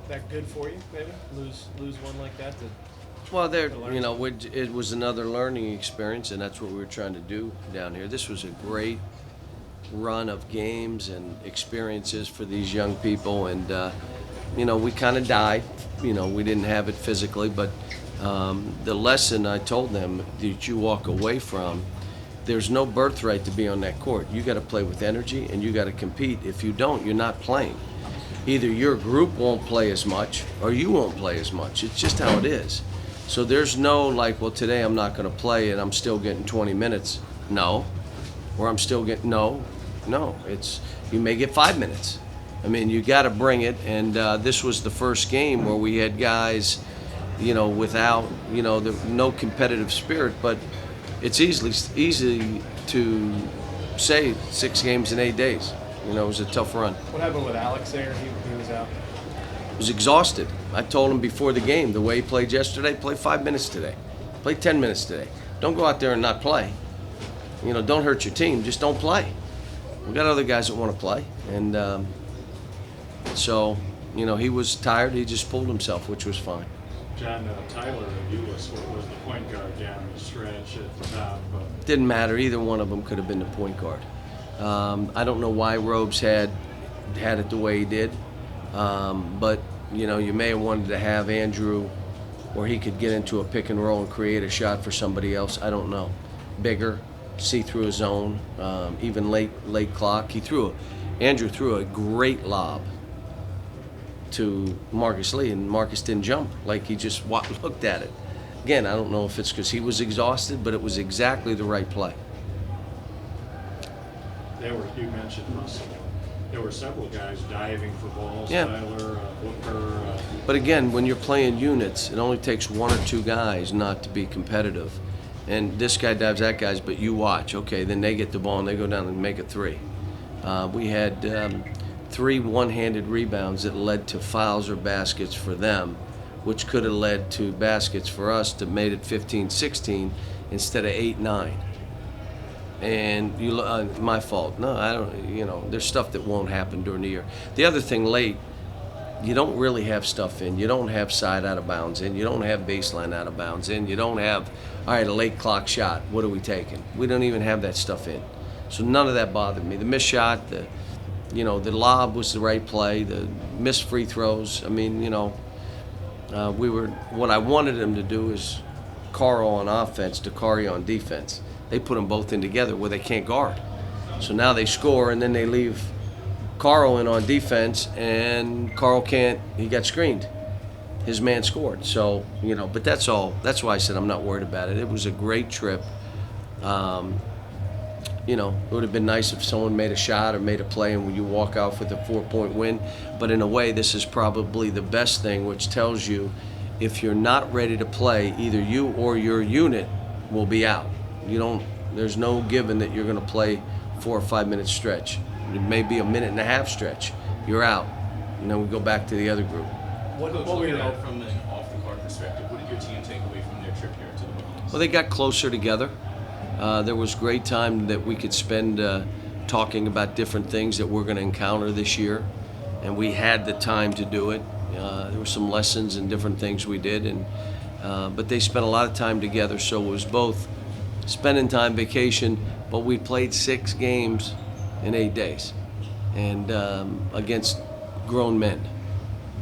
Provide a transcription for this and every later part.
that good for you? Maybe lose one like that to Well, to learn it was another learning experience, and that's what we were trying to do down here. This was a great run of games and experiences for these young people, and we kind of died. We didn't have it physically, but the lesson I told them that you walk away from, there's no birthright to be on that court. You got to play with energy, and you got to compete. If you don't, you're not playing. Either your group won't play as much, or you won't play as much. It's just how it is. So there's no like, well, today I'm not going to play, and I'm still getting 20 minutes. No, or I'm still getting no. It's you may get 5 minutes. I mean, you got to bring it. And this was the first game where we had guys, without no competitive spirit. But it's easy to say 6 games in 8 days. It was a tough run. what happened with Alex there? He was out. Was exhausted. I told him before the game, the way he played yesterday, play 5 minutes today. Play 10 minutes today. Don't go out there and not play. Don't hurt your team. Just don't play. We got other guys that want to play. And so, he was tired. He just pulled himself, which was fine. John, Tyler Ulis was the point guard down the stretch at the top. Didn't matter. Either one of them could have been the point guard. I don't know why Robes had it the way he did. But, you may have wanted to have Andrew where he could get into a pick and roll and create a shot for somebody else. I don't know. Bigger, see through his zone, even late clock. Andrew threw a great lob to Marcus Lee, and Marcus didn't jump. Like he just looked at it. Again, I don't know if it's because he was exhausted, but it was exactly the right play. You mentioned Russell. There were several guys diving for balls. Yeah. Tyler, Booker. But again, when you're playing units, it only takes one or two guys not to be competitive. And this guy dives that guy's, but you watch. Okay, then they get the ball and they go down and make it three. We had 3 one-handed rebounds that led to fouls or baskets for them, which could have led to baskets for us that made it 15-16 instead of 8-9. And my fault. No, I don't. There's stuff that won't happen during the year. The other thing, late, you don't really have stuff in. You don't have side out of bounds in. You don't have baseline out of bounds in. You don't have, all right, a late clock shot. What are we taking? We don't even have that stuff in. So none of that bothered me. The missed shot, the lob was the right play. The missed free throws. I mean, what I wanted them to do is Carl on offense, Dakari on defense. They put them both in together where they can't guard. So now they score, and then they leave Carl in on defense, and Carl can't. He got screened. His man scored. So, but that's all. That's why I said I'm not worried about it. It was a great trip. It would have been nice if someone made a shot or made a play and you walk out with a 4-point win. But in a way, this is probably the best thing, which tells you if you're not ready to play, either you or your unit will be out. There's no given that you're going to play 4 or 5 minute stretch. It may be a minute and a half stretch. You're out. And then we go back to the other group. What Coach, were looking your at it from an off-the-court perspective, what did your team take away from their trip here to the Bahamas? Well, they got closer together. There was great time that we could spend talking about different things that we're going to encounter this year, and we had the time to do it. There were some lessons and different things we did, but they spent a lot of time together, so it was both spending time, vacation, but we played 6 games in 8 days, and against grown men,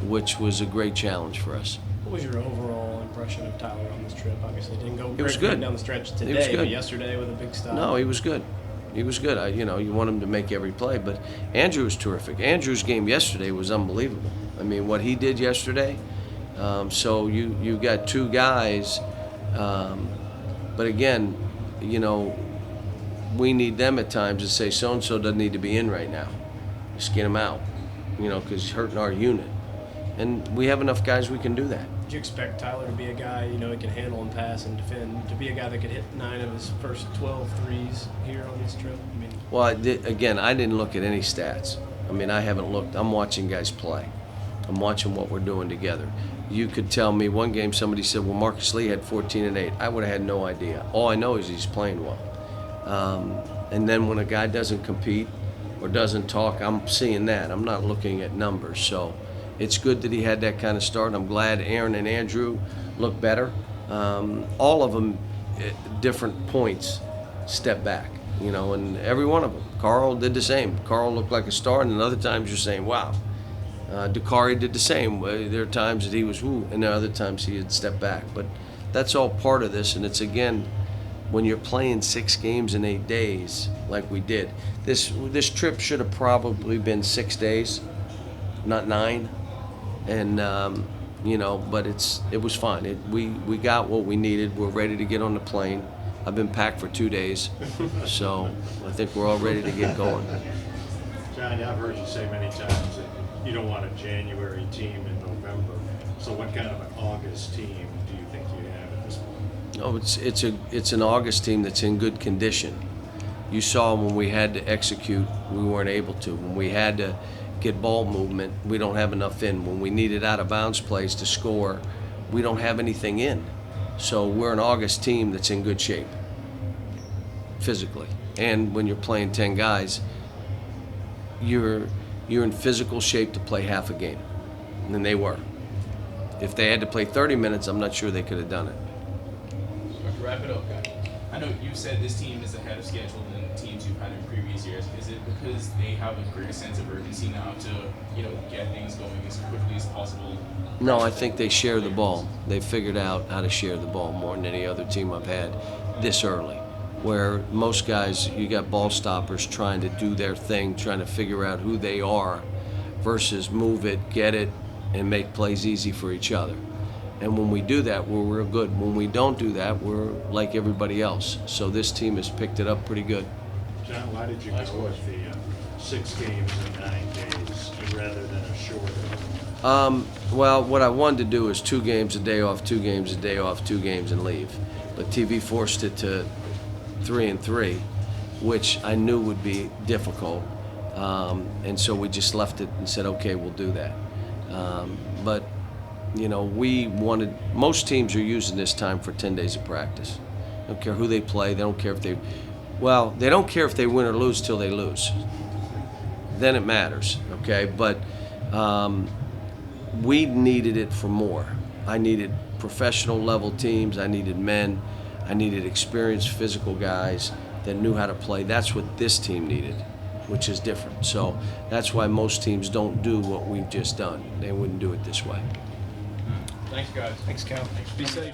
which was a great challenge for us. What was your overall impression of Tyler on this trip? Obviously, it didn't go was great good. down the stretch was today, good. but yesterday with a big stop. No, he was good. He was good. You want him to make every play, but Andrew was terrific. Andrew's game yesterday was unbelievable. I mean, what he did yesterday. So you got 2 guys, but again, we need them at times to say so and so doesn't need to be in right now. Just get him out, because he's hurting our unit, and we have enough guys we can do that. Did you expect Tyler to be a guy, he can handle and pass and defend, to be a guy that could hit 9 of his first 12 threes here on this trip? I mean, Well, I didn't look at any stats. I haven't looked. I'm watching guys play. I'm watching what we're doing together. You could tell me one game somebody said, well, Marcus Lee had 14 and 8. I would have had no idea. All I know is he's playing well. And then when a guy doesn't compete or doesn't talk, I'm seeing that. I'm not looking at numbers. So it's good that he had that kind of start. I'm glad Aaron and Andrew look better. All of them at different points step back, you know, and every one of them. Carl did the same. Carl looked like a star, and then other times you're saying, wow. Dakari did the same. There are times that he was woo, and there are other times he had stepped back. But that's all part of this, and it's, again, when you're playing 6 games in 8 days like we did. This trip should have probably been 6 days, not 9. And you know, but it was fine. We got what we needed. We're ready to get on the plane. I've been packed for 2 days, so I think we're all ready to get going. Johnny, I've heard you say many times that you don't want a January team in November. So what kind of an August team do you think you have at this point? Oh, it's an August team that's in good condition. You saw when we had to execute, we weren't able to. When we had to get ball movement, we don't have enough in. When we needed out of bounds plays to score, we don't have anything in. So we're an August team that's in good shape, physically. And when you're playing 10 guys, you're in physical shape to play half a game. And they were. If they had to play 30 minutes, I'm not sure they could have done it. So to wrap it up, guys, I know you said this team is ahead of schedule than teams you've had in previous years. Is it because they have a greater sense of urgency now to, you know, get things going as quickly as possible? No, I think they share the ball. They figured out how to share the ball more than any other team I've had this early. Where most guys, you got ball stoppers trying to do their thing, trying to figure out who they are, versus move it, get it, and make plays easy for each other. And when we do that, we're real good. When we don't do that, we're like everybody else. So this team has picked it up pretty good. John, why did you go with the 6 games in 9 days rather than a shorter? Well, what I wanted to do is 2 games a day off, 2 games a day off, 2 games and leave. But TV forced it to 3 and 3, which I knew would be difficult. And so we just left it and said, okay, we'll do that. But, you know, most teams are using this time for 10 days of practice. They don't care who they play. They don't care if they don't care if they win or lose till they lose. Then it matters, okay? But we needed it for more. I needed professional level teams. I needed men. I needed experienced physical guys that knew how to play. That's what this team needed, which is different. So that's why most teams don't do what we've just done. They wouldn't do it this way. Thanks, guys. Thanks, Cal. Be safe.